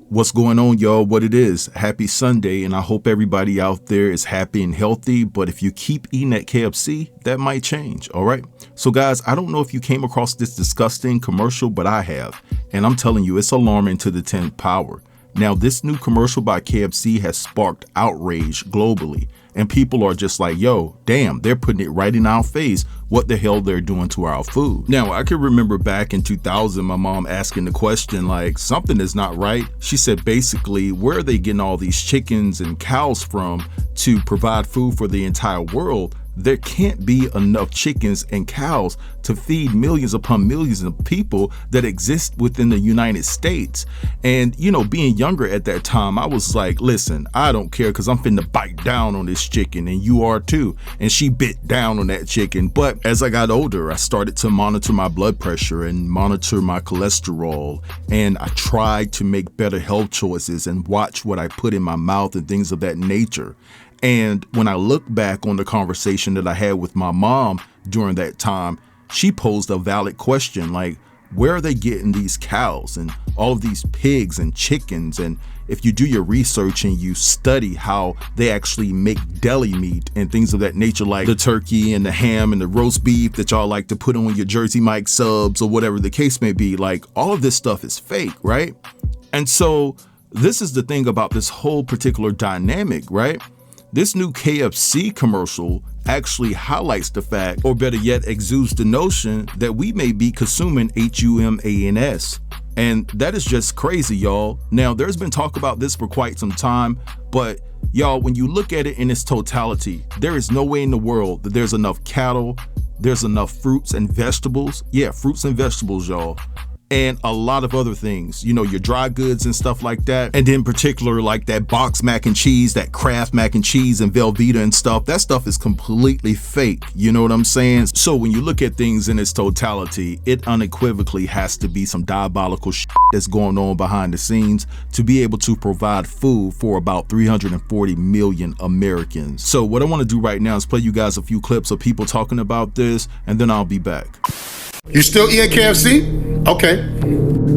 What's going on, y'all? What it is? Happy Sunday, and I hope everybody out there is happy and healthy. But if you keep eating at KFC, that might change, all right? So guys, I don't know if you came across this disgusting commercial, but I have. And I'm telling you, it's alarming to the 10th power. Now, this new commercial by KFC has sparked outrage globally. And people are just like, yo, damn, they're putting it right in our face what the hell they're doing to our food. Now, I can remember back in 2000, my mom asking the question, like, something is not right. She said, basically, where are they getting all these chickens and cows from to provide food for the entire world? There can't be enough chickens and cows to feed millions upon millions of people that exist within the United States. And, you know, being younger at that time, I was like, listen, I don't care because I'm finna bite down on this chicken and you are too. And she bit down on that chicken. But as I got older, I started to monitor my blood pressure and monitor my cholesterol. And I tried to make better health choices and watch what I put in my mouth and things of that nature. And when I look back on the conversation that I had with my mom during that time, she posed a valid question like, where are they getting these cows and all of these pigs and chickens? And if you do your research and you study how they actually make deli meat and things of that nature, like the turkey and the ham and the roast beef that y'all like to put on your Jersey Mike subs or whatever the case may be, like all of this stuff is fake, right? And so this is the thing about this whole particular dynamic, right? This new KFC commercial actually highlights the fact, or better yet, exudes the notion that we may be consuming HUMANS. And that is just crazy, y'all. Now, there's been talk about this for quite some time, but y'all, when you look at it in its totality, there is no way in the world that there's enough cattle, there's enough fruits and vegetables. Yeah, fruits and vegetables, y'all. And a lot of other things, you know, your dry goods and stuff like that. And in particular, like that box mac and cheese, that Kraft mac and cheese and Velveeta and stuff, that stuff is completely fake. You know what I'm saying? So when you look at things in its totality, it unequivocally has to be some diabolical shit that's going on behind the scenes to be able to provide food for about 340 million Americans. So what I want to do right now is play you guys a few clips of people talking about this, and then I'll be back. You still eating KFC? Okay.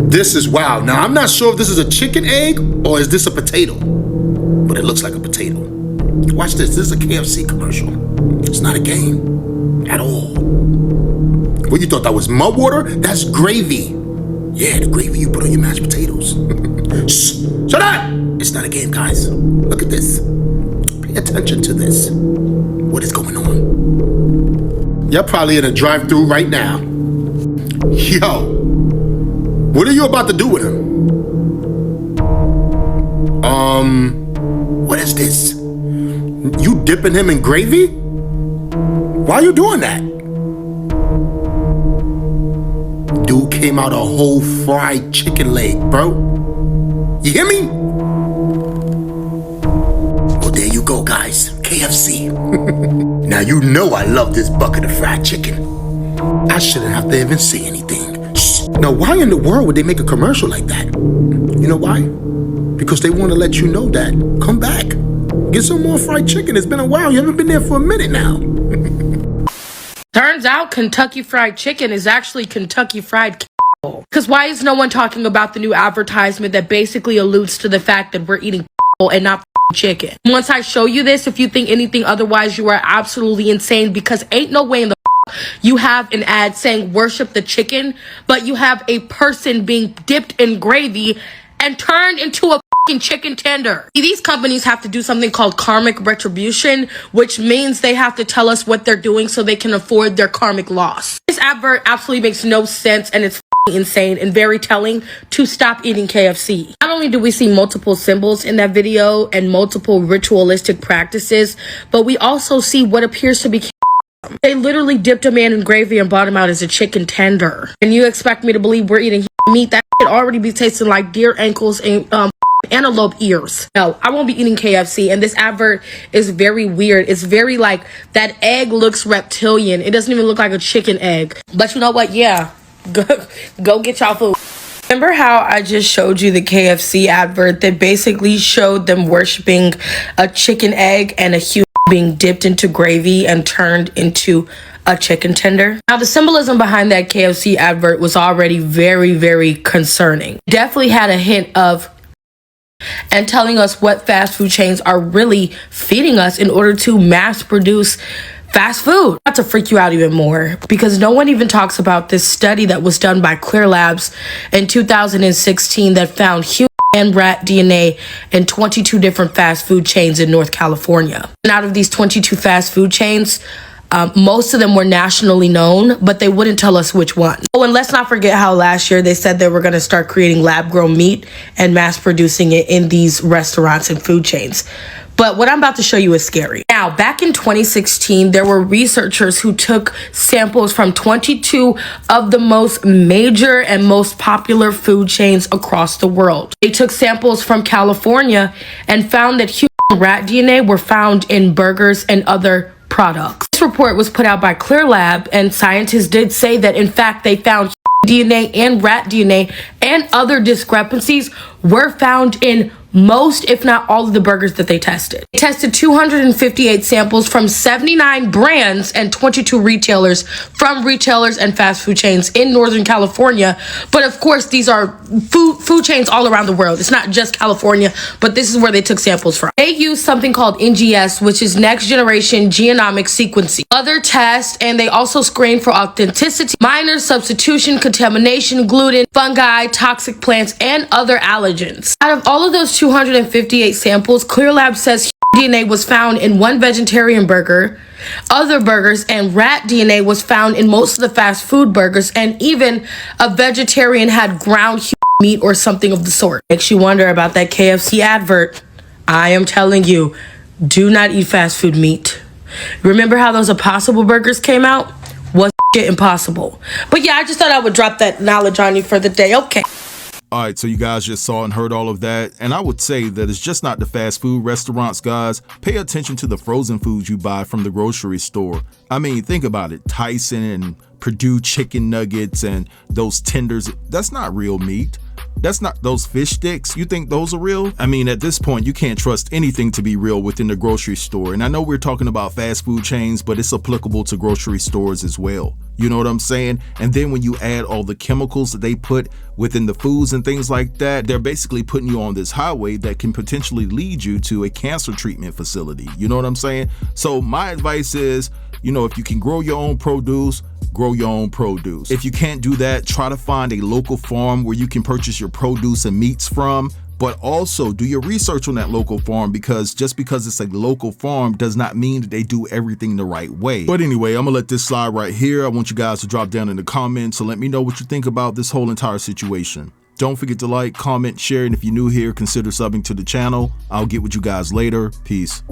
This is wow. Now, I'm not sure if this is a chicken egg or is this a potato, but it looks like a potato. Watch this. This is a KFC commercial. It's not a game at all. What, you thought that was mud water? That's gravy. Yeah, the gravy you put on your mashed potatoes. Shh. Shut up! It's not a game, guys. Look at this. Pay attention to this. What is going on? You're probably in a drive-thru right now. Yo, what are you about to do with him? What is this? You dipping him in gravy? Why are you doing that? Dude came out a whole fried chicken leg, bro. You hear me? Well, there you go, guys. KFC. Now you know I love this bucket of fried chicken. I shouldn't have to even say anything. Shh. Now, why in the world would they make a commercial like that? You know why? Because they want to let you know that, come back. Get some more fried chicken. It's been a while. You haven't been there for a minute now. Turns out Kentucky Fried Chicken is actually Kentucky Fried Because why is no one talking about the new advertisement that basically alludes to the fact that we're eating and not chicken? Once I show you this, if you think anything otherwise, you are absolutely insane, because ain't no way in the you have an ad saying worship the chicken, but you have a person being dipped in gravy and turned into a chicken tender. These companies have to do something called karmic retribution, which means they have to tell us what they're doing so they can afford their karmic loss. This advert absolutely makes no sense, and it's insane and very telling to stop eating KFC. Not only do we see multiple symbols in that video and multiple ritualistic practices, but we also see what appears to be they literally dipped a man in gravy and brought him out as a chicken tender. And you expect me to believe we're eating meat? That already be tasting like deer ankles and antelope ears. No, I won't be eating KFC. And this advert is very weird. It's very like, that egg looks reptilian. It doesn't even look like a chicken egg. But you know what? Yeah, go get y'all food. Remember how I just showed you the KFC advert that basically showed them worshiping a chicken egg and a human being dipped into gravy and turned into a chicken tender? Now, the symbolism behind that KFC advert was already very, very concerning. Definitely had a hint of and telling us what fast food chains are really feeding us in order to mass produce fast food. Not to freak you out even more, because no one even talks about this study that was done by Clear Labs in 2016 that found human and rat DNA in 22 different fast food chains in North California. And out of these 22 fast food chains, most of them were nationally known, but they wouldn't tell us which one. Oh, and let's not forget how last year they said they were going to start creating lab-grown meat and mass producing it in these restaurants and food chains. But what I'm about to show you is scary. Now, back in 2016, there were researchers who took samples from 22 of the most major and most popular food chains across the world. They took samples from California and found that human rat DNA were found in burgers and other products. This report was put out by Clear Lab, and scientists did say that, in fact, they found DNA and rat DNA and other discrepancies were found in most, if not all, of the burgers that they tested. They tested 258 samples from 79 brands and 22 retailers from retailers and fast food chains in Northern California. But of course, these are food chains all around the world. It's not just California, but this is where they took samples from. They used something called NGS, which is next generation genomic sequencing. Other tests, and they also screened for authenticity, minor substitution, contamination, gluten, fungi, toxic plants, and other allergens. Out of all of those 258 samples, Clear Lab says DNA was found in one vegetarian burger, other burgers, and rat DNA was found in most of the fast food burgers, and even a vegetarian had ground meat or something of the sort. Makes you wonder about that KFC advert. I am telling you, do not eat fast food meat. Remember how those Impossible burgers came out? Was impossible. But yeah, I just thought I would drop that knowledge on you for the day. Okay. All right, so you guys just saw and heard all of that, and I would say that it's just not the fast food restaurants, guys. Pay attention to the frozen foods you buy from the grocery store. I mean, think about it. Tyson and Purdue chicken nuggets and those tenders, that's not real meat. That's not those fish sticks. You think those are real? I mean, at this point, you can't trust anything to be real within the grocery store. And I know we're talking about fast food chains, but it's applicable to grocery stores as well. You know what I'm saying? And then when you add all the chemicals that they put within the foods and things like that, they're basically putting you on this highway that can potentially lead you to a cancer treatment facility. You know what I'm saying? So my advice is, you know, if you can grow your own produce, grow your own produce. If you can't do that, try to find a local farm where you can purchase your produce and meats from. But also do your research on that local farm, because just because it's a local farm does not mean that they do everything the right way. But anyway, I'm gonna let this slide right here. I want you guys to drop down in the comments, so let me know what you think about this whole entire situation. Don't forget to like, comment, share, and if you're new here, consider subbing to the channel. I'll get with you guys later. Peace.